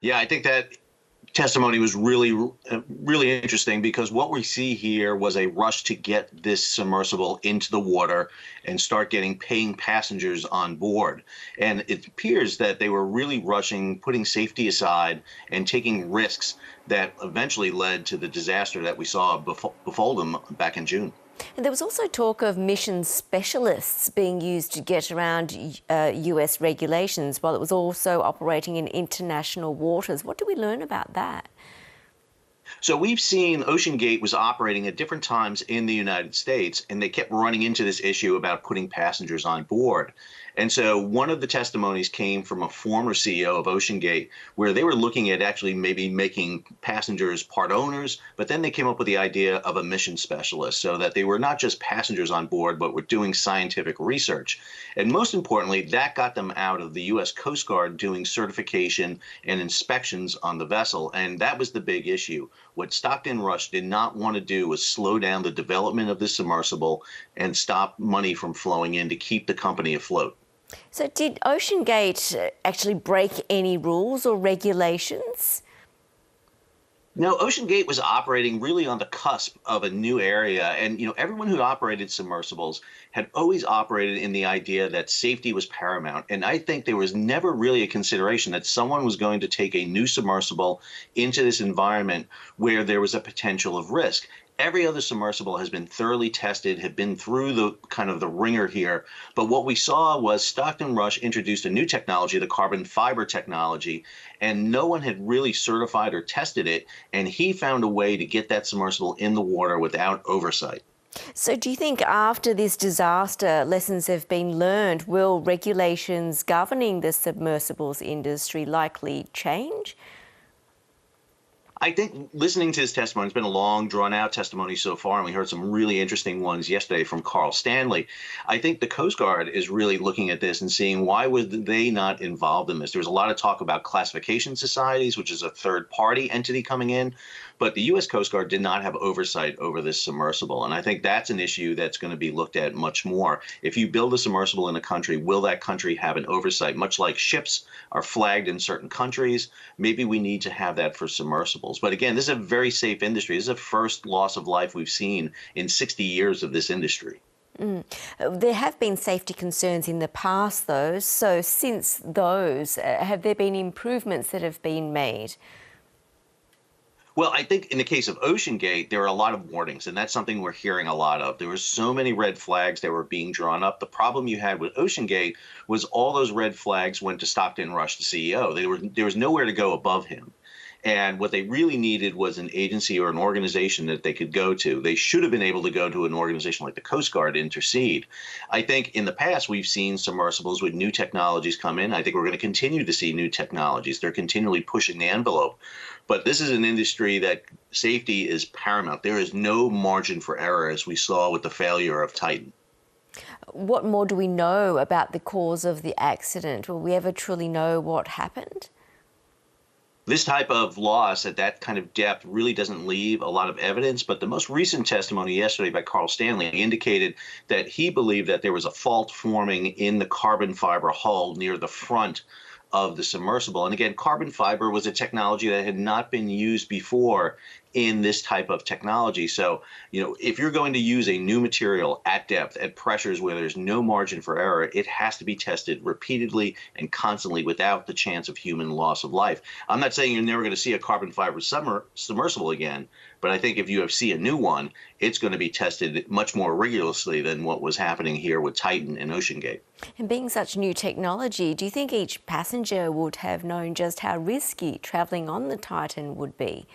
Yeah, I think that testimony was really interesting because what we see here was a rush to get this submersible into the water and start getting paying passengers on board. And it appears that they were really rushing, putting safety aside and taking risks that eventually led to the disaster that we saw befall them back in June. And there was also talk of mission specialists being used to get around US regulations while it was also operating in international waters. What do we learn about that? So we've seen Ocean Gate was operating at different times in the United States, and they kept running into this issue about putting passengers on board. And so one of the testimonies came from a former CEO of Ocean Gate, where they were looking at actually maybe making passengers part owners, but then they came up with the idea of a mission specialist so that they were not just passengers on board, but were doing scientific research. And most importantly, that got them out of the U.S. Coast Guard doing certification and inspections on the vessel. And that was the big issue. What Stockton Rush did not want to do was slow down the development of the submersible and stop money from flowing in to keep the company afloat. So did Ocean Gate actually break any rules or regulations? No, Ocean Gate was operating really on the cusp of a new area. And, everyone who operated submersibles had always operated in the idea that safety was paramount. And I think there was never really a consideration that someone was going to take a new submersible into this environment where there was a potential of risk. Every other submersible has been thoroughly tested, have been through the kind of the ringer here. But what we saw was Stockton Rush introduced a new technology, the carbon fiber technology, and no one had really certified or tested it. And he found a way to get that submersible in the water without oversight. So do you think after this disaster, lessons have been learned? Will regulations governing the submersibles industry likely change? I think listening to his testimony, it's been a long, drawn-out testimony so far, and we heard some really interesting ones yesterday from Carl Stanley. I think the Coast Guard is really looking at this and seeing why was they not involved in this. There was a lot of talk about classification societies, which is a third-party entity coming in, but the U.S. Coast Guard did not have oversight over this submersible, and I think that's an issue that's going to be looked at much more. If you build a submersible in a country, will that country have an oversight? Much like ships are flagged in certain countries, maybe we need to have that for submersibles. But again, this is a very safe industry. This is the first loss of life we've seen in 60 years of this industry. There have been safety concerns in the past, though. So since those, have there been improvements that have been made? Well, I think in the case of Ocean Gate, there are a lot of warnings, and that's something we're hearing a lot of. There were so many red flags that were being drawn up. The problem you had with Ocean Gate was all those red flags went to Stockton Rush, the CEO. There was nowhere to go above him. And what they really needed was an agency or an organization that they could go to. They should have been able to go to an organization like the Coast Guard to intercede. I think in the past, we've seen submersibles with new technologies come in. I think we're going to continue to see new technologies. They're continually pushing the envelope. But this is an industry that safety is paramount. There is no margin for error, as we saw with the failure of Titan. What more do we know about the cause of the accident? Will we ever truly know what happened? This type of loss at that kind of depth really doesn't leave a lot of evidence, but the most recent testimony yesterday by Carl Stanley indicated that he believed that there was a fault forming in the carbon fiber hull near the front of the submersible. And again, carbon fiber was a technology that had not been used before in this type of technology. So, if you're going to use a new material at depth, at pressures where there's no margin for error, it has to be tested repeatedly and constantly without the chance of human loss of life. I'm not saying you're never going to see a carbon fiber submersible again, but I think if you see a new one, it's going to be tested much more rigorously than what was happening here with Titan and Ocean Gate. And being such new technology, do you think each passenger would have known just how risky travelling on the Titan would be?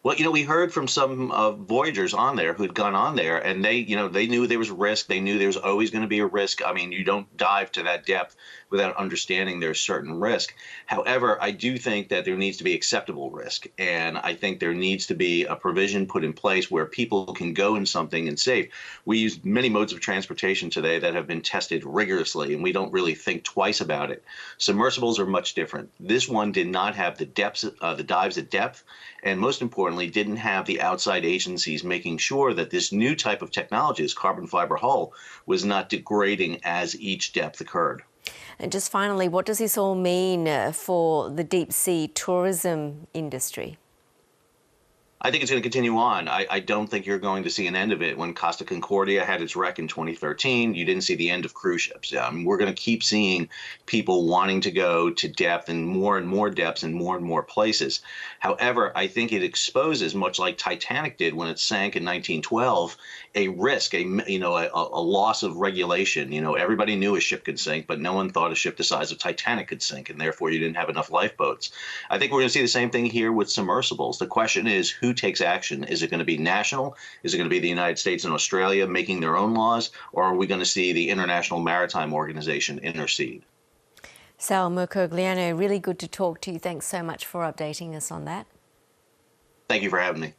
Well, we heard from some voyagers on there who had gone on there, and they knew there was risk. They knew there was always going to be a risk. I mean, you don't dive to that depth without understanding there's certain risk. However, I do think that there needs to be acceptable risk, and I think there needs to be a provision put in place where people can go in something and safe. We use many modes of transportation today that have been tested rigorously, and we don't really think twice about it. Submersibles are much different. This one did not have the dives at depth, and most importantly, didn't have the outside agencies making sure that this new type of technology, this carbon fiber hull, was not degrading as each depth occurred. And just finally, what does this all mean for the deep sea tourism industry? I think it's going to continue on. I don't think you're going to see an end of it. When Costa Concordia had its wreck in 2013, you didn't see the end of cruise ships. We're going to keep seeing people wanting to go to depth and more depths and more places. However, I think it exposes, much like Titanic did when it sank in 1912, a risk, a loss of regulation. Everybody knew a ship could sink, but no one thought a ship the size of Titanic could sink, and therefore you didn't have enough lifeboats. I think we're going to see the same thing here with submersibles. The question is, who takes action? Is it going to be national? Is it going to be the United States and Australia making their own laws? Or are we going to see the International Maritime Organization intercede? Sal Mercogliano, really good to talk to you. Thanks so much for updating us on that. Thank you for having me.